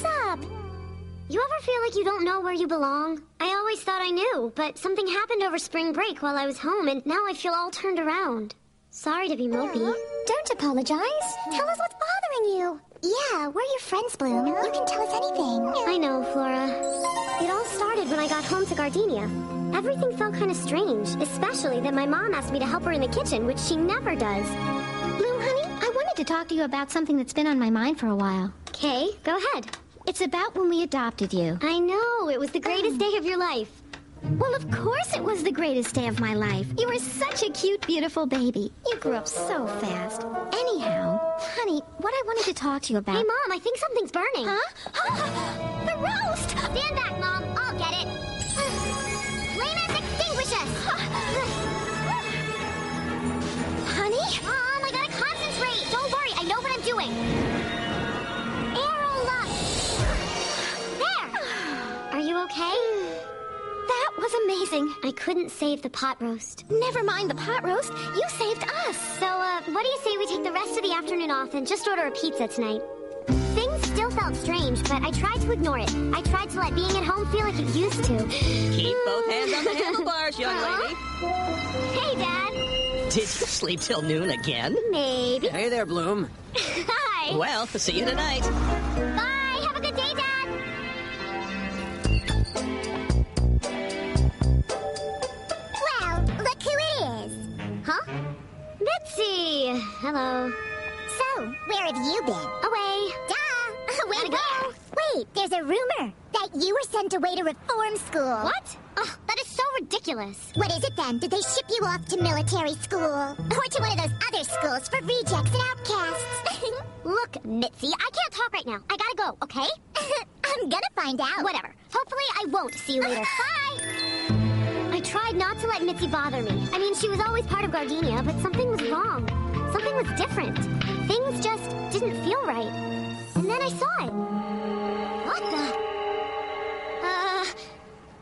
up? You ever feel like you don't know where you belong? I always thought I knew, but something happened over spring break while I was home, and now I feel all turned around. Sorry to be mopey. Don't apologize. Tell us what's bothering you. Yeah, we're your friends, Bloom. You can tell us anything. I know, Flora. It all started when I got home to Gardenia. Everything felt kind of strange, especially that my mom asked me to help her in the kitchen, which she never does. Bloom, honey, I wanted to talk to you about something that's been on my mind for a while. Okay, go ahead. It's about when we adopted you. I know, it was the greatest day of your life. Well, of course it was the greatest day of my life. You were such a cute, beautiful baby. You grew up so fast. Anyhow, honey, what I wanted to talk to you about... Hey, Mom, I think something's burning. Huh? The roast! Stand back, Mom. I'll get it. Flames, extinguish us! Honey? Mom, I gotta concentrate. Don't worry, I know what I'm doing. Arrow There! Are you okay? That was amazing. I couldn't save the pot roast. Never mind the pot roast. You saved us. So, what do you say we take the rest of the afternoon off and just order a pizza tonight? Things still felt strange, but I tried to ignore it. I tried to let being at home feel like it used to. Keep both hands on the handlebars, young lady. Hey, Dad. Did you sleep till noon again? Maybe. Hey there, Bloom. Hi. Well, see you tonight. Bye. Have a good day, Dad. Well, look who it is. Huh? Betsy. Hello. So, where have you been? Away. Duh! Way Gotta to go. go! Wait, there's a rumor that you were sent away to reform school. What? Oh, that is so ridiculous. What is it then? Did they ship you off to military school? Or to one of those other schools for rejects and outcasts? Look, Mitzi, I can't talk right now. I gotta go, okay? I'm gonna find out. Whatever. Hopefully I won't. See you later. Bye! I tried not to let Mitzi bother me. I mean, she was always part of Gardenia, but something was wrong. Something was different. Things just didn't feel right. And then I saw it. What the?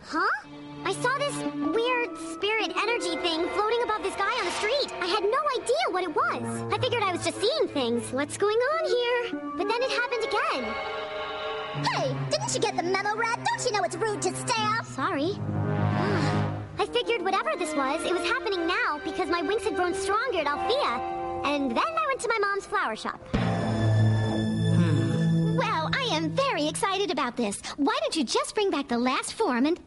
Huh? I saw this weird spirit energy thing floating above this guy on the street. I had no idea what it was. I figured I was just seeing things. What's going on here? But then it happened again. Hey, didn't you get the memo, Rat? Don't you know it's rude to stare? Sorry. I figured whatever this was, it was happening now because my Winx had grown stronger at Althea. And then I went to my mom's flower shop. Well, I am very excited about this. Why don't you just bring back the last form and...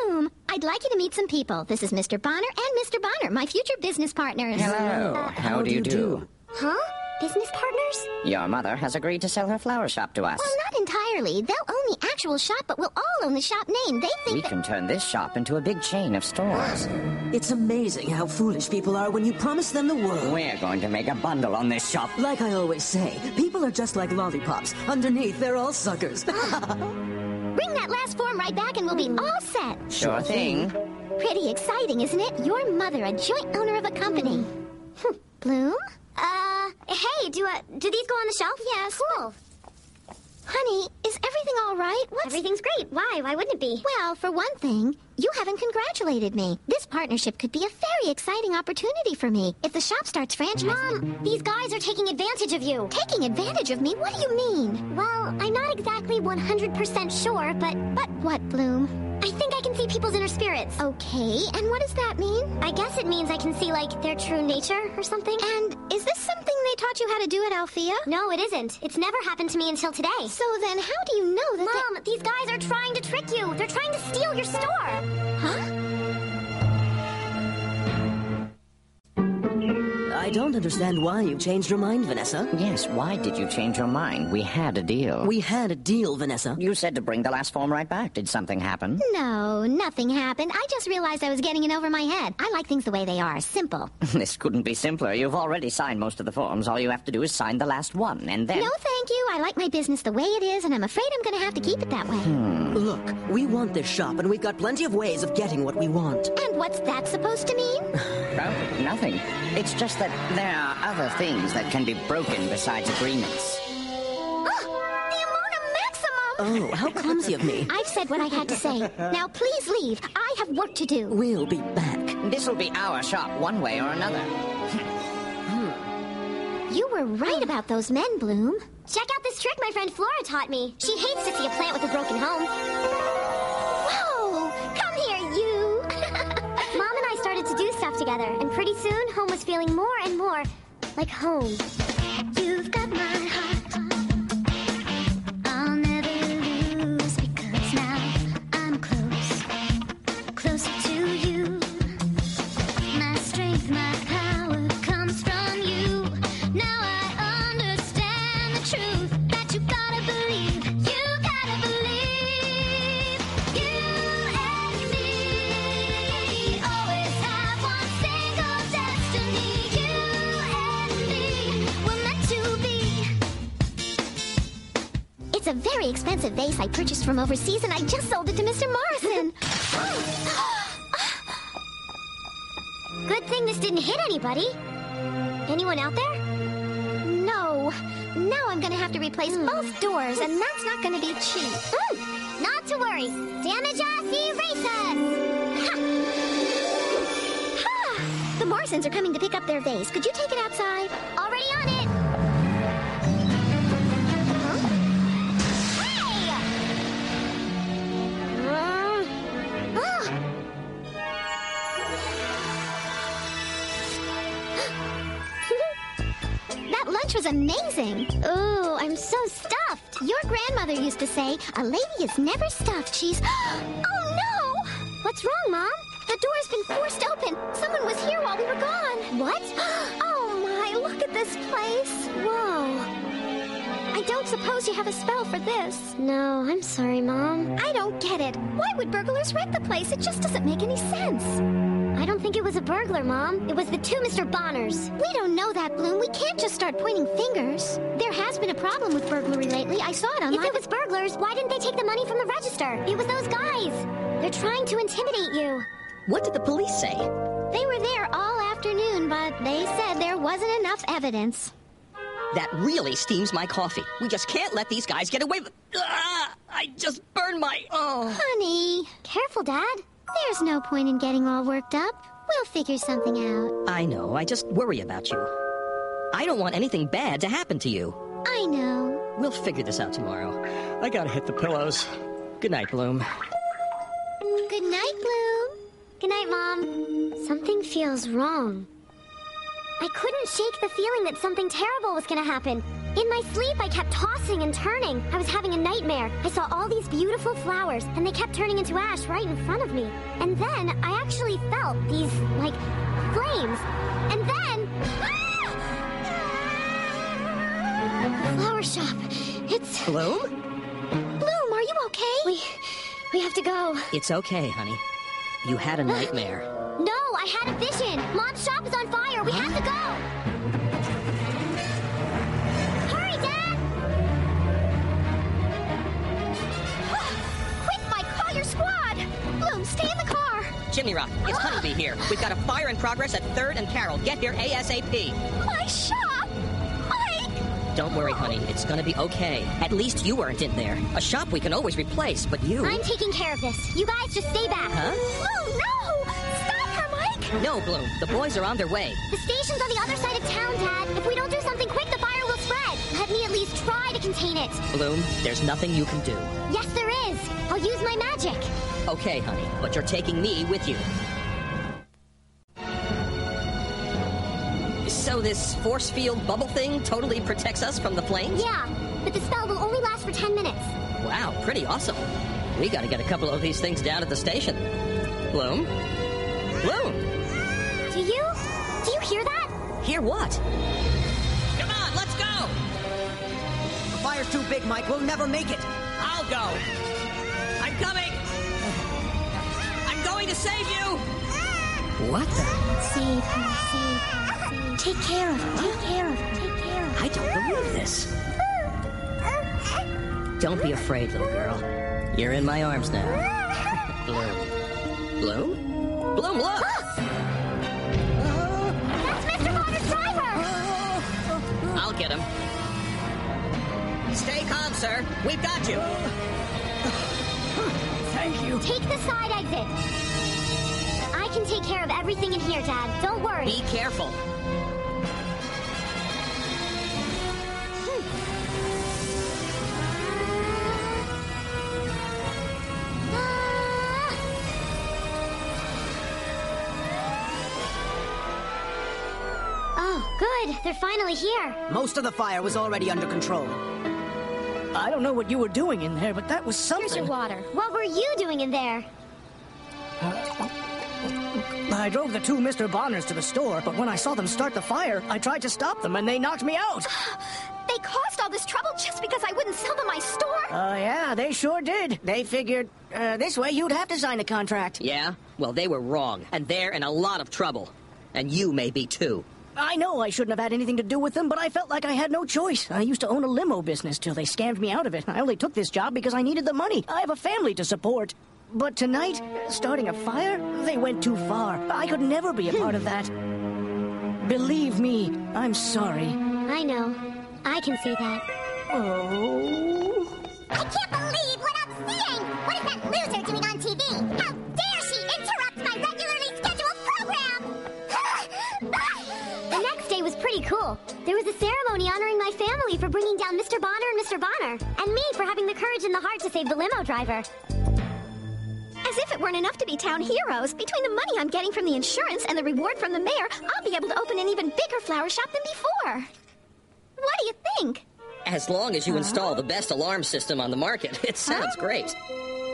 Bloom! I'd like you to meet some people. This is Mr. Bonner and Mr. Bonner, my future business partners. Hello. How do you do? Huh? Business partners? Your mother has agreed to sell her flower shop to us. Well, not entirely. They'll own the actual shop, but we'll all own the shop name. They think We that... can turn this shop into a big chain of stores. It's amazing how foolish people are when you promise them the world. We're going to make a bundle on this shop. Like I always say, people are just like lollipops. Underneath, they're all suckers. Bring that last form right back and we'll be all set. Sure thing. Pretty exciting, isn't it? Your mother, a joint owner of a company. Bloom? Hey, do these go on the shelf? Yes. Cool. Honey, is everything all right? Everything's great. Why? Why wouldn't it be? Well, for one thing, you haven't congratulated me. This partnership could be a very exciting opportunity for me if the shop starts franchising. Mom, these guys are taking advantage of you. Taking advantage of me? What do you mean? Well, I'm not exactly 100% sure, but what, Bloom? I think I can see people's inner spirits. Okay, and what does that mean? I guess it means I can see, like, their true nature or something. And is this something they taught you how to do at Althea? No, it isn't. It's never happened to me until today. So then how do you know that Mom, these guys are trying to trick you. They're trying to steal your store. Huh? I don't understand why you changed your mind, Vanessa. Yes, why did you change your mind? We had a deal. We had a deal, Vanessa. You said to bring the last form right back. Did something happen? No, nothing happened. I just realized I was getting in over my head. I like things the way they are, simple. This couldn't be simpler. You've already signed most of the forms. All you have to do is sign the last one, and then... No, thank you. I like my business the way it is, and I'm afraid I'm going to have to keep it that way. Look, we want this shop, and we've got plenty of ways of getting what we want. And what's that supposed to mean? Oh, nothing. It's just that there are other things that can be broken besides agreements. The Amona Maximum! Oh, how clumsy of me. I've said what I had to say. Now please leave. I have work to do. We'll be back. This'll be our shop one way or another. You were right about those men, Bloom. Check out this trick my friend Flora taught me. She hates to see a plant with a broken home. Whoa! Come here, you! Mom and I started to do stuff together, and pretty soon, home was feeling more and more like home. You've got my heart. I'll never lose because now I'm close, closer to you. My strength, my power comes from you. Now I understand the truth that you gotta believe. You gotta believe. You and me always have one single destiny. You and me were meant to be. It's a very expensive vase I purchased from overseas, and I just sold it to Mr. Morrison. Good thing this didn't hit anybody. Anyone out there? No. Now I'm gonna have to replace both doors, and that's not gonna be cheap. Not to worry. Damage us, erase us. Ha! The Morrisons are coming to pick up their vase. Could you take it outside? Already on it. Hey! That lunch was amazing. Ooh, I'm so stuffed. Your grandmother used to say, a lady is never stuffed. She's... Oh, no! What's wrong, Mom? The door's been forced open. Someone was here while we were gone. What? Oh, my, look at this place. Whoa. I don't suppose you have a spell for this. No, I'm sorry, Mom. I don't get it. Why would burglars wreck the place? It just doesn't make any sense. I don't think it was a burglar, Mom. It was the two Mr. Bonners. We don't know that, Bloom. We can't just start pointing fingers. There has been a problem with burglary lately. I saw it online. If it was burglars, why didn't they take the money from the register? It was those guys. They're trying to intimidate you. What did the police say? They were there all afternoon, but they said there wasn't enough evidence. That really steams my coffee. We just can't let these guys get away with... I just burned my... Oh. Honey, Careful, Dad. there's no point in getting all worked up. We'll figure something out. I know. I just worry about you. I don't want anything bad to happen to you. I know. We'll figure this out tomorrow. I gotta hit the pillows. Good night, Bloom. Good night, Bloom. Good night, Mom. Something feels wrong. I couldn't shake the feeling that something terrible was going to happen. In my sleep, I kept tossing and turning. I was having a nightmare. I saw all these beautiful flowers, and they kept turning into ash right in front of me. And then I actually felt these, like, flames. And then... Flower shop. It's... Bloom? Bloom, are you okay? We have to go. It's okay, honey. You had a nightmare. No, I had a vision. Mom's shop is on fire. We have to go. Hurry, Dad! Quick, Mike, call your squad. Bloom, stay in the car. Chimney Rock, it's Honeybee here. We've got a fire in progress at 3rd and Carroll. Get here ASAP. My shop! Mike! Don't worry, honey. It's gonna be okay. At least you weren't in there. A shop we can always replace, but you... I'm taking care of this. You guys just stay back. Huh? Bloom, no! Stop her, Mike! No, Bloom. The boys are on their way. The station's on the other side of town, Dad. If we don't do something quick, the fire will spread. Let me at least try to contain it. Bloom, there's nothing you can do. Yes, there is. I'll use my magic. Okay, honey, but you're taking me with you. So this force field bubble thing totally protects us from the flames? Yeah, but the spell will only last for 10 minutes. Wow, pretty awesome. We gotta get a couple of these things down at the station. Bloom? Bloom! Do you hear that? Hear what? Come on, let's go! The fire's too big, Mike. We'll never make it. I'll go. I'm coming! I'm going to save you! What the? Save her, save her. Take care of her, take care of her, take care of her. I don't believe this. Don't be afraid, little girl. You're in my arms now. Bloom. Bloom? Bloom, look! That's Mr. Bonner's driver! I'll get him. Stay calm, sir. We've got you. Thank you. Take the side exit. I can take care of everything in here, Dad. Don't worry. Be careful. they're finally here. Most of the fire was already under control. I don't know what you were doing in there, but that was something. Here's your water. What were you doing in there? I drove the two Mr. Bonners to the store, but when I saw them start the fire, I tried to stop them and they knocked me out. They caused all this trouble just because I wouldn't sell them my store? Yeah, they sure did. They figured, this way you'd have to sign a contract. Yeah? Well, they were wrong, and they're in a lot of trouble. And you may be, too. I know I shouldn't have had anything to do with them, but I felt like I had no choice. I used to own a limo business till they scammed me out of it. I only took this job because I needed the money. I have a family to support. But tonight, starting a fire, they went too far. I could never be a part of that. Believe me, I'm sorry. I know. I can see that. Oh. I can't believe what I'm seeing! What is that loser doing on TV? How dare she interrupt my regularly scheduled program! The next day was pretty cool. There was a ceremony honoring my family for bringing down Mr. Bonner and Mr. Bonner, and me for having the courage and the heart to save the limo driver. As if it weren't enough to be town heroes, between the money I'm getting from the insurance and the reward from the mayor, I'll be able to open an even bigger flower shop than before. What do you think? As long as you install the best alarm system on the market, it sounds great.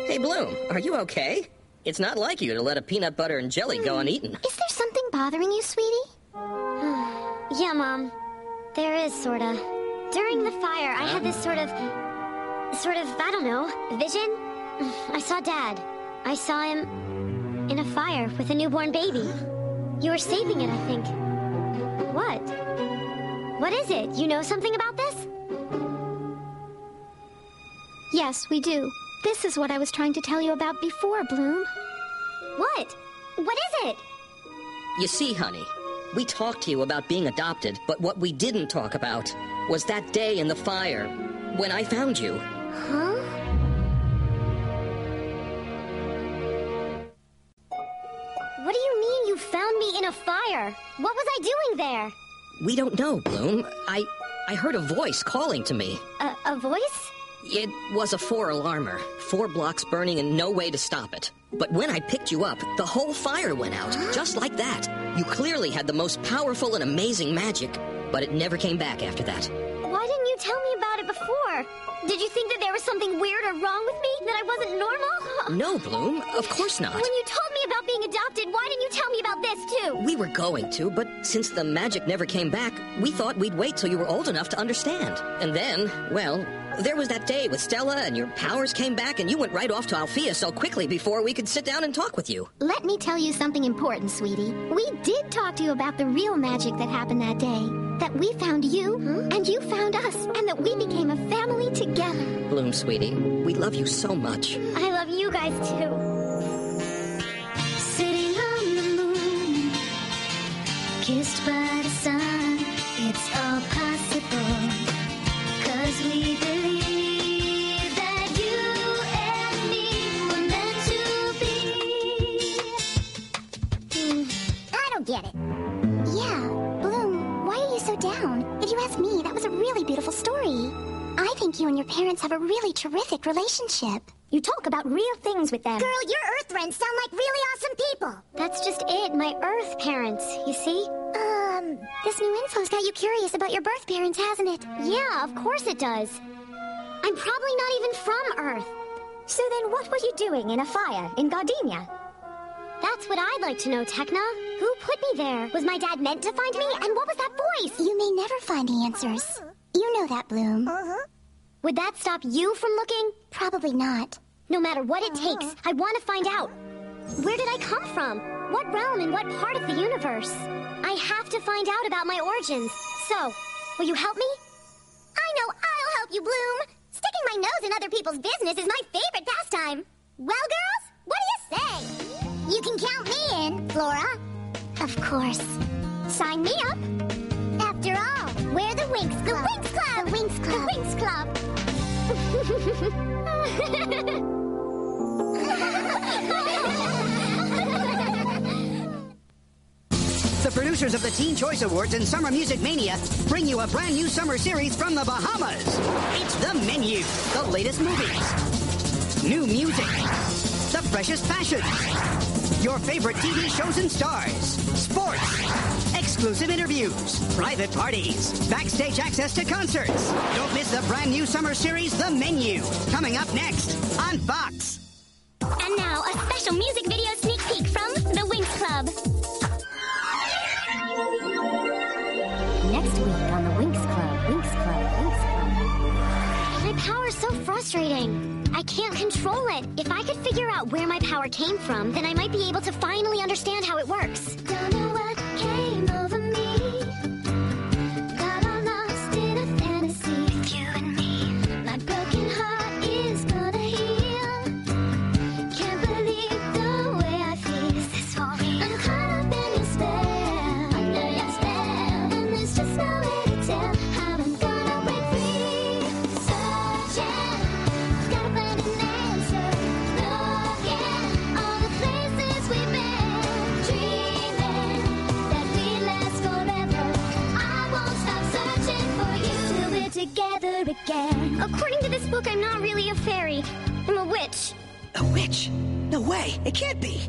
Hey, Bloom, are you okay? It's not like you to let a peanut butter and jelly go uneaten. Is there something bothering you, sweetie? Yeah, Mom. There is, sorta. During the fire, I had this sort of, I don't know, vision. I saw Dad. I saw him in a fire with a newborn baby. You were saving it, I think. What? What is it? You know something about this? Yes, we do. This is what I was trying to tell you about before, Bloom. What? What is it? You see, honey, we talked to you about being adopted, but what we didn't talk about was that day in the fire when I found you. Huh? What do you mean you found me in a fire? What was I doing there? We don't know, Bloom. I heard a voice calling to me. A voice? It was a 4-alarmer. 4 blocks burning and no way to stop it. But when I picked you up, the whole fire went out, just like that. You clearly had the most powerful and amazing magic, but it never came back after that. Why didn't you tell me about it before? Did you think that there was something weird or wrong with me? That I wasn't normal? No, Bloom, of course not. When you told me about being adopted, why didn't you tell me about this, too? We were going to, but since the magic never came back, we thought we'd wait till you were old enough to understand. And then, well, there was that day with Stella, and your powers came back, and you went right off to Althea so quickly before we could sit down and talk with you. Let me tell you something important, sweetie. We did talk to you about the real magic that happened that day. That we found you, and you found us, and that we became a family together. Bloom, sweetie, we love you so much. I love you guys, too. Sitting on the moon, kissed by the sun, it's all possible. 'Cause we believe that you and me were meant to be. I don't get it. Yeah, Bloom, why are you so down? If you ask me, that was a really beautiful story. I think you and your parents have a really terrific relationship. You talk about real things with them. Girl, your Earth friends sound like really awesome people. That's just it, my Earth parents, you see? This new info's got you curious about your birth parents, hasn't it? Yeah, of course it does. I'm probably not even from Earth. So then what were you doing in a fire in Gardenia? That's what I'd like to know, Techna. Who put me there? Was my dad meant to find me? And what was that voice? You may never find the answers. You know that, Bloom. Would that stop you from looking? Probably not. No matter what it takes, I want to find out. Where did I come from? What realm and what part of the universe? I have to find out about my origins. So, will you help me? I know I'll help you, Bloom. Sticking my nose in other people's business is my favorite pastime. Well, girls, what do you say? You can count me in, Flora. Of course. Sign me up. After all, we're the Winx Club. The Winx Club. The Winx Club. The Winx Club. The producers of the Teen Choice Awards and Summer Music Mania bring you a brand new summer series from the Bahamas. It's The Menu, the latest movies, new music, the freshest fashions, your favorite TV shows and stars, sports, exclusive interviews, private parties, backstage access to concerts. Don't miss the brand new summer series, The Menu, coming up next on Fox. And now, a special music video sneak peek from the Winx Club. Next week on the Winx Club, Winx Club, Winx Club. My power's so frustrating. I can't control it. If I could figure out where my power came from, then I might be able to finally understand how it works. Don't know what came over me. Got all lost in a fantasy with you and me. My broken heart is gonna heal. Can't believe the way I feel. Is this for real? I'm caught up in your spell, under your spell, and there's just no way to tell how I'm gonna break free. Searching, gotta find an answer. Looking all the places we've been, dreaming that we last forever. I won't stop searching for you till we're together again. According to this book, I'm not really a fairy. I'm a witch. A witch? No way. It can't be.